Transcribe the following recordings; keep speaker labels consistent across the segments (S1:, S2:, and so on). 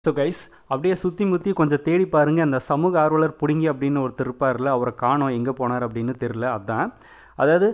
S1: So guys அப்படியே சுற்றி முற்றி கொஞ்சம் தேடி பாருங்கள். அந்த சமூக ஆர்வலர் பிடுங்கி அப்படின்னு ஒருத்தர் இருப்பார்ல, அவரை காணோம், எங்கே போனார் அப்படின்னு தெரில. அதான் அதாவது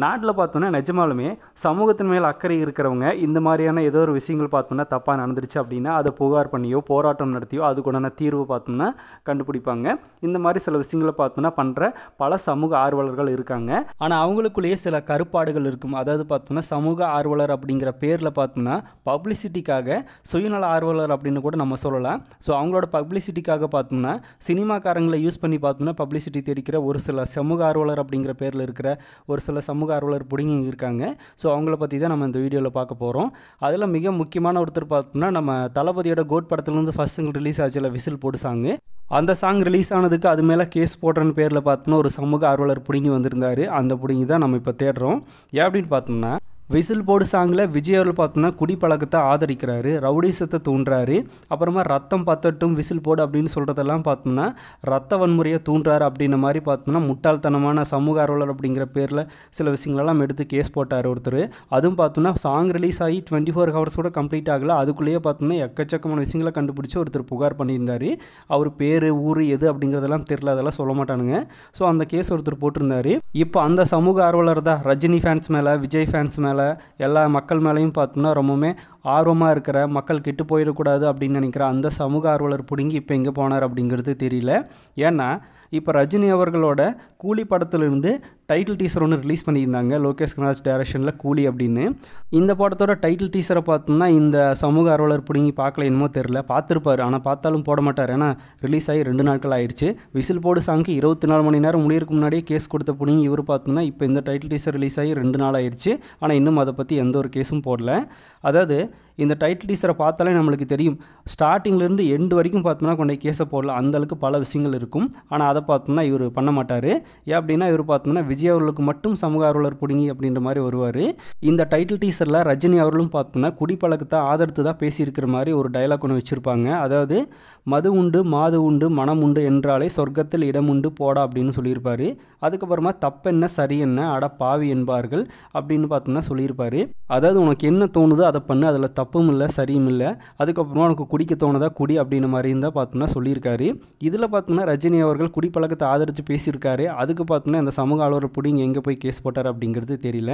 S1: நாட்டில் பார்த்தோன்னா நிஜமாலுமே சமூகத்தின் மேல் அக்கறை இருக்கிறவங்க இந்த மாதிரியான ஏதோ ஒரு விஷயங்கள் பார்த்தோம்னா தப்பாக நடந்துருச்சு அப்படின்னா அதை புகார் பண்ணியோ போராட்டம் நடத்தியோ அதுக்குண்டான தீர்வு பார்த்தோம்னா கண்டுபிடிப்பாங்க. இந்த மாதிரி சில விஷயங்களை பார்த்தோம்னா பண்ணுற பல சமூக ஆர்வலர்கள் இருக்காங்க. ஆனால் அவங்களுக்குள்ளேயே சில கருப்பாடுகள் இருக்கும். அதாவது பார்த்தோம்னா சமூக ஆர்வலர் அப்படிங்கிற பேரில் பார்த்தோம்னா பப்ளிசிட்டிக்காக சுயநல ஆர்வலர் அப்படின்னு கூட நம்ம சொல்லலாம். ஸோ அவங்களோட பப்ளிசிட்டிக்காக பார்த்தோம்னா சினிமாக்காரங்களை யூஸ் பண்ணி பார்த்தோம்னா பப்ளிசிட்டி தெரிவிக்கிற ஒரு சில சமூக ஆர்வலர் அப்படிங்கிற பேரில் இருக்கிற ஒரு சில சமூக ஆர்வலர் பிடிங்கி இருக்காங்க. ஸோ அவங்கள பற்றி தான் நம்ம இந்த வீடியோவில் பார்க்க போகிறோம். அதில் மிக முக்கியமான ஒருத்தர் பார்த்தோம்னா நம்ம தளபதியோட கோட் படத்துலேருந்து ஃபர்ஸ்ட் சிங்கிள் ரிலீஸ் ஆச்சுல விசில் போடு சாங்கு. அந்த சாங் ரிலீஸ் ஆனதுக்கு அது மேலே கேஸ் போடுறன்னு பேரில் பார்த்தோம்னா ஒரு சமூக ஆர்வலர் பிடிங்கி வந்திருந்தார். அந்த பிடிங்கி தான் நம்ம இப்போ தேடுறோம். ஏன் அப்படின்னு பார்த்தோம்னா விசில் போடு சாங்கில் விஜய் அவர்கள் பார்த்தோம்னா குடிப்பழக்கத்தை ஆதரிக்கிறாரு, ரவுடிசத்தை தூண்டுறாரு, அப்புறமா ரத்தம் பத்தட்டும் விசில் போடு அப்படின்னு சொல்கிறதெல்லாம் பார்த்தோம்னா ரத்த வன்முறையை தூண்டுறாரு அப்படின்ற மாதிரி பார்த்தோம்னா முட்டாள்தனமான சமூக ஆர்வலர் அப்படிங்கிற பேரில் சில விஷயங்களெல்லாம் எடுத்து கேஸ் போட்டார் ஒருத்தர். அதுவும் பார்த்தோம்னா சாங் ரிலீஸ் ஆகி 24 ஹவர்ஸ் கூட கம்ப்ளீட் ஆகலை. அதுக்குள்ளேயே பார்த்தோம்னா எக்கச்சக்கமான விஷயங்களை கண்டுபிடிச்சி ஒருத்தர் புகார் பண்ணியிருந்தார். அவர் பேர் ஊர் எது அப்படிங்கிறதெல்லாம் தெரில, அதெல்லாம் சொல்ல மாட்டானுங்க. ஸோ அந்த கேஸ் ஒருத்தர் போட்டிருந்தார். இப்போ அந்த சமூக ஆர்வலர் தான் ரஜினி ஃபேன்ஸ் மேலே, விஜய் ஃபேன்ஸ் மேலே, எல்லா மக்கள் மேலேயும் பார்த்தோம்னா ரொம்பவுமே ஆர்வமாக இருக்கிற, மக்கள் கெட்டு போயிடக்கூடாது அப்படின்னு நினைக்கிற அந்த சமூக ஆர்வலர் பிடுங்கி இப்போ எங்கே போனார் அப்படிங்கிறது தெரியல. ஏன்னா இப்போ ரஜினி அவர்களோட கூலி படத்துலேருந்து டைட்டில் டீசர் ஒன்று ரிலீஸ் பண்ணியிருந்தாங்க, லோகேஷ் கனகராஜ் டைரக்ஷனில் கூலி அப்படின்னு. இந்த படத்தோட டைட்டில் டீசரை பார்த்தோம்னா இந்த சமூக ஆர்வலர் பிடுங்கி பார்க்கல, என்னமோ தெரில, பார்த்துருப்பார். ஆனால் பார்த்தாலும் போட மாட்டார். ஏன்னா ரிலீஸ் ஆகி 2 நாட்கள் ஆயிடுச்சு. விசில் போடு சாங்க்கு 24 மணி நேரம் முடியறதுக்கு முன்னாடியே கேஸ் கொடுத்த பிடுங்கி இவர் பார்த்தோம்னா இப்போ இந்த டைட்டில் டீசர் ரிலீஸ் ஆகி 2 நாள் ஆயிடுச்சு. ஆனால் இன்னும் அதை பற்றி எந்த ஒரு கேஸும் போடல. அதாவது இந்த டைட்டில் டீசரை பார்த்தாலே நம்மளுக்கு தெரியும், ஸ்டார்டிங்லேருந்து எண்டு வரைக்கும் பார்த்தோம்னா கொண்டே கேஸை போடல, அந்தளவுக்கு பல விஷயங்கள் இருக்கும். ஆனால் அதை பார்த்தோம்னா இவர் பண்ண மாட்டார். ஏன் அப்படின்னா இவர் பார்த்தோம்னா விஜய் அவர்களுக்கு மட்டும் சமூக ஆர்வலர் பிடுங்கி அப்படின்ற மாதிரி வருவார். இந்த டைட்டில் டீசரில் ரஜினி அவர்களும் பார்த்தோம்னா குடிப்பழக்கத்தை ஆதரித்து தான் பேசியிருக்கிற மாதிரி ஒரு டைலாக் ஒன்று வச்சுருப்பாங்க. அதாவது மது உண்டு மாது உண்டு மனம் உண்டு என்றாலே சொர்க்கத்தில் இடம் உண்டு போடா அப்படின்னு சொல்லியிருப்பார். அதுக்கப்புறமா தப்பென்ன சரி என்ன அட பாவி என்பார்கள் அப்படின்னு பார்த்தோம்னா சொல்லியிருப்பார். அதாவது உனக்கு என்ன தோணுதோ அதை பண்ணு, அதில் தப்பும் இல்லை சரியும் இல்லை. அதுக்கப்புறமா உனக்கு குடிக்க தோணுதா குடி அப்படின்ற மாதிரி இருந்தால் பார்த்தோம்னா சொல்லியிருக்காரு. இதில் பார்த்தோம்னா ரஜினி அவர்கள் குடிப்பழக்கத்தை ஆதரித்து பேசியிருக்காரு. அதுக்கு பார்த்தோம்னா இந்த சமூக ஆர்வலர் பிடிங்கி எங்கே போய் கேஸ் போட்டார் அப்படிங்கிறது தெரியல.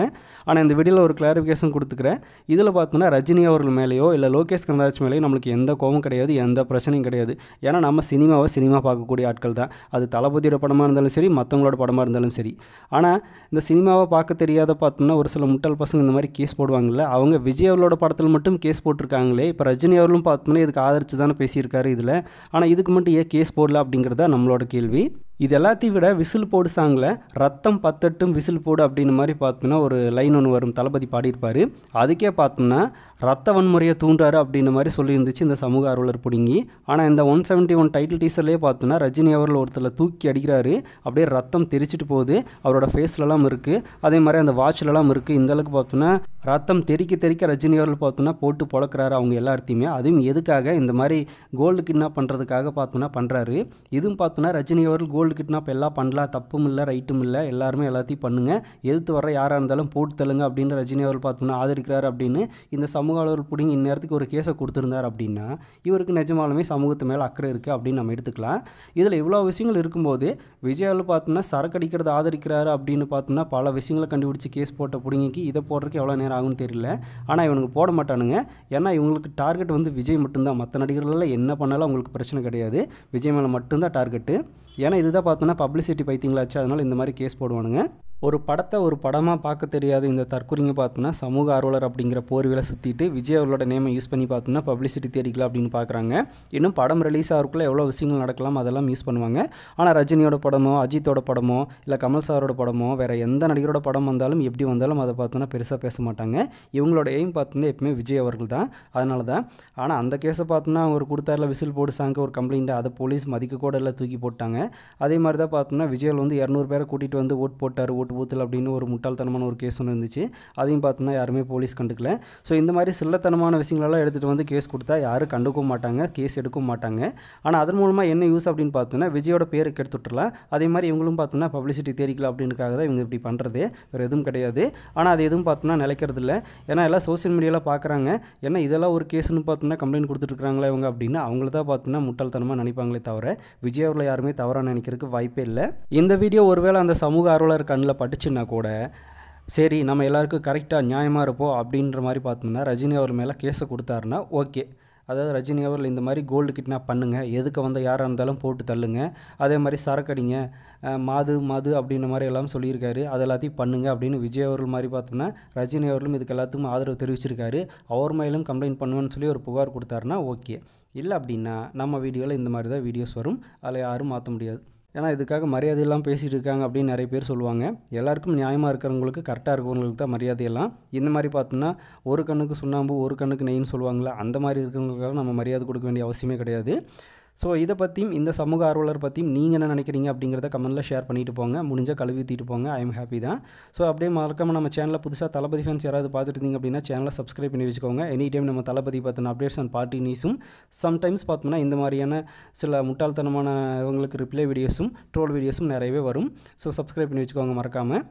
S1: ஆனால் இந்த வீடியோவில் ஒரு கிளாரிஃபிகேஷன் கொடுத்துக்கிறேன். இதில் பார்த்தோம்னா ரஜினி அவர்கள் மேலேயோ இல்லை லோகேஷ் கனகராஜ் மேலேயோ நம்மளுக்கு எந்த கோபம் கிடையாது, எந்த பிரச்சனையும் கிடையாது. ஏன்னா நம்ம சினிமா பார்க்கக்கூடிய ஆட்கள் தான். அது தளபதியோட படமாக இருந்தாலும் சரி, மற்றவங்களோட படமாக இருந்தாலும் சரி. ஆனால் இந்த சினிமாவை பார்க்க தெரியாத பார்த்தோம்னா ஒரு சில முட்டாள் பசங்க இந்த மாதிரி கேஸ் போடுவாங்கள்ல, அவங்க விஜய் அவர்களோட படத்தில் மட்டும் கேஸ் போட்டிருக்காங்களே. இப்போ ரஜினி அவர்களும் பார்த்தோம்னா இதுக்கு ஆதரித்து தானே பேசியிருக்காரு இதில். ஆனால் இதுக்கு மட்டும் ஏன் கேஸ் போடல அப்படிங்கிறதா நம்மளோட கேள்வி. இது எல்லாத்தையும் விட விசில் போடு சாங்கில் ரத்தம் பத்தட்டும் விசில் போடு அப்படின்னு மாதிரி பார்த்தோம்னா ஒரு லைன் ஒன்று வரும், தளபதி பாடியிருப்பார். அதுக்கே பார்த்தோம்னா ரத்த வன்முறையை தூண்டாரு அப்படின்ற மாதிரி சொல்லியிருந்துச்சு இந்த சமூக ஆர்வலர் பிடுங்கி. ஆனால் இந்த 171 டைட்டில் டீசர்லேயே பார்த்தோம்னா ரஜினி அவர்கள் ஒருத்தர் தூக்கி அடிக்கிறாரு, அப்படியே ரத்தம் தெரிச்சிட்டு போகுது, அவரோட ஃபேஸ்லலாம் இருக்குது, அதே மாதிரி அந்த வாட்ச்லலாம் இருக்குது. இந்தளவுக்கு பார்த்தோன்னா ரத்தம் தெறிக்க ரஜினி அவர்கள் பார்த்தோன்னா போட்டு பொழக்கிறாரு அவங்க எல்லாத்தையுமே. அதுவும் எதுக்காக, இந்த மாதிரி கோல்டு கிட்னாப் பண்ணுறதுக்காக பார்த்தோன்னா பண்ணுறாரு. இதுவும் பார்த்தோன்னா ரஜினி அவர்கள் கோல்டு கிட்னாப் எல்லாம் பண்ணலாம், தப்பும் இல்லை ரைட்டும் இல்லை, எல்லாருமே எல்லாத்தையும் பண்ணுங்கள், எதிர்த்து வர யாராக இருந்தாலும் போட்டு தள்ளுங்க அப்படின்னு ரஜினி அவர்கள் பார்த்தோன்னா ஆதரிக்கிறார் அப்படின்னு இந்த சமூக ஆர்வலர் பிடிங்கி இந்நேரத்துக்கு ஒரு கேஸை கொடுத்துருந்தார் அப்படின்னா இவருக்கு நிஜமாலுமே சமூகத்து மேலே அக்கறை இருக்குது அப்படின்னு நம்ம எடுத்துக்கலாம். இதில் இவ்வளோ விஷயங்கள் இருக்கும்போது விஜய் அவர்கள் பார்த்தோம்னா சரக்கு அடிக்கிறத ஆதரிக்கிறாரு அப்படின்னு பார்த்தோம்னா பல விஷயங்களை கண்டுபிடிச்சி கேஸ் போட்ட பிடிங்கிக்கு இதை போடுறதுக்கு எவ்வளோ நேரம் ஆகும்னு தெரியல. ஆனால் இவனுக்கு போட மாட்டானுங்க. ஏன்னா இவங்களுக்கு டார்கெட் வந்து விஜய் மட்டும்தான். மற்ற நடிகர்களெல்லாம் என்ன பண்ணாலும் அவங்களுக்கு பிரச்சனை கிடையாது, விஜய் மேலே மட்டும்தான் டார்கெட்டு. ஏன்னா இதுதான் பார்த்தோன்னா பப்ளிசிட்டி பைத்தியங்களாச்சு, அதனால் இந்த மாதிரி கேஸ் போடுவானுங்க. ஒரு படத்தை ஒரு படமாக பார்க்க தெரியாத இந்த தற்கொலைங்க பார்த்தோன்னா சமூக ஆர்வலர் அப்படிங்கிற போர்வையில் சுற்றிட்டு விஜய் அவர்களோட நேமை யூஸ் பண்ணி பார்த்தோன்னா பப்ளிசிட்டி தேடிக்கலாம் அப்படின்னு பார்க்குறாங்க. இன்னும் படம் ரிலீஸ் ஆகிறதுக்குள்ள எவ்வளோ விஷயங்கள் நடக்கலாம் அதெல்லாம் யூஸ் பண்ணுவாங்க. ஆனால் ரஜினியோட படமோ, அஜித்தோட படமோ, இல்லை கமல் சாரோட படமோ, வேறு எந்த நடிகரோட படம் வந்தாலும் எப்படி வந்தாலும் அதை பார்த்தோன்னா பெருசாக பேச மாட்டாங்க. இவங்களோட எய்ம் பார்த்தோன்னா எப்பவுமே விஜய் அவர்கள் தான். அதனால தான். ஆனால் அந்த கேஸை பார்த்தோன்னா அவர் கொடுத்தாரில் விசில் போடு சாங்க ஒரு கம்ப்ளைண்ட், அதை போலீஸ் மதிக்க கூட இல்லை, தூக்கி போட்டாங்க. அதே மாதிரி தான் பார்த்தோம்னா விஜயல் வந்து 200 பேரை கூட்டிகிட்டு வந்து ஓட் போட்டார், ஓட்டு பூத்தில் அப்படின்னு ஒரு முட்டாள்தனமான ஒரு கேஸ் ஒன்று இருந்துச்சு. அதையும் பார்த்தோம்னா யாருமே போலீஸ் கண்டுக்கல. ஸோ இந்த மாதிரி சில்லத்தனமான விஷயங்களெல்லாம் எடுத்துகிட்டு வந்து கேஸ் கொடுத்தா யாரும் கண்டுக்கவும் மாட்டாங்க, கேஸ் எடுக்கவும் மாட்டாங்க. ஆனால் அதன் மூலமாக என்ன யூஸ் அப்படின்னு பார்த்தோம்னா விஜயோட பேரை கெடுத்துட்டுலாம். அதே மாதிரி இவங்களும் பார்த்தோம்னா பப்ளிசிட்டி தேடிக்கலாம் அப்படின்றக்காக தான் இவங்க இப்படி பண்ணுறது, வேறு எதுவும் கிடையாது. ஆனால் அது எதுவும் பார்த்தோம்னா நிலைக்கிறது இல்லை. ஏன்னா எல்லாம் சோஷியல் மீடியாவில் பார்க்குறாங்க, ஏன்னா இதெல்லாம் ஒரு கேஸ்னு பார்த்தோம்னா கம்ப்ளைண்ட் கொடுத்துட்ருக்காங்களா இவங்க அப்படின்னு அவங்கள தான் பார்த்தோம்னா முட்டாள்தனமாக நினைப்பாங்களே தவிர விஜய் அவர்களை யாருமே தவறாக நினைக்கிறதுக்கு வாய்ப்பே இல்லை. இந்த வீடியோ ஒருவேளை அந்த சமூக ஆர்வலர் கண்ணில் பட்டுச்சுன்னா கூட சரி நம்ம எல்லாருக்கும் கரெக்டாக நியாயமாக இருப்போம் அப்படின்ற மாதிரி பார்த்தோம்னா ரஜினி அவர் மேலே கேஸை கொடுத்தாருன்னா ஓகே. அதாவது ரஜினி அவர்கள் இந்த மாதிரி கோல்டு கிட்னாப் பண்ணுங்கள், எதுக்கு வந்து யாராக இருந்தாலும் போட்டு தள்ளுங்க, அதே மாதிரி சரக்கடிங்க, மது அப்படின்ற மாதிரி எல்லாம் சொல்லியிருக்காரு, அது எல்லாத்தையும் பண்ணுங்க அப்படின்னு விஜய் அவர்கள் மாதிரி பார்த்தோம்னா ரஜினி அவர்களும் இதுக்கு எல்லாத்துக்கும் ஆதரவு தெரிவிச்சிருக்காரு. அவர் மேலும் கம்ப்ளைண்ட் பண்ணுவேன்னு சொல்லி ஒரு புகார் கொடுத்தாருன்னா ஓகே. இல்லை அப்படின்னா நம்ம வீடியோவில் இந்த மாதிரி தான் வீடியோஸ் வரும், அதில் யாரும் மாற்ற முடியாது. ஏன்னா இதுக்காக மரியாதையெல்லாம் பேசிகிட்டு இருக்காங்க அப்படின்னு நிறைய பேர் சொல்லுவாங்க. எல்லாருக்கும் நியாயமாக இருக்கிறவங்களுக்கு, கரெக்டாக இருக்கிறவங்களுக்கு தான் மரியாதையெல்லாம். இந்த மாதிரி பார்த்தோம்னா ஒரு கண்ணுக்கு சுண்ணாம்பு ஒரு கண்ணுக்கு நெய்ன்னு சொல்லுவாங்களே, அந்த மாதிரி இருக்கிறவங்களுக்காக நம்ம மரியாதை கொடுக்க வேண்டிய அவசியமே கிடையாது. ஸோ இதை பற்றியும் இந்த சமூக ஆர்வலர் பற்றியும் நீங்கள் என்ன நினைக்கிறீங்க அப்படிங்கிறத கமெண்ட்டில் ஷேர் பண்ணிட்டு போங்க. முடிஞ்சால் கழுவி ஊற்றிட்டு போங்க. ஐ எம் ஹாப்பி தான். ஸோ அப்படியே மறக்காமல் நம்ம சேனலில் புதுசாக தளபதி ஃபேன்ஸ் யாராவது பார்த்துட்டு இருந்தீங்க அப்படின்னா சேனலை சப்ஸ்கிரைப் பண்ணி வச்சுக்கோங்க. எனி டைம் நம்ம தளபதி பார்த்தின அப்டேட்ஸ் அண்ட் பார்ட்டி நியூஸும் சம்டைம்ஸ் பார்த்தோம்னா இந்த மாதிரியான சில முட்டாள்தனமான இவங்களுக்கு ரிப்ளை வீடியோஸும் ட்ரோல் வீடியோஸும் நிறையவே வரும். ஸோ சப்ஸ்கிரைப் பண்ணி வச்சுக்கோங்க மறக்காமல்.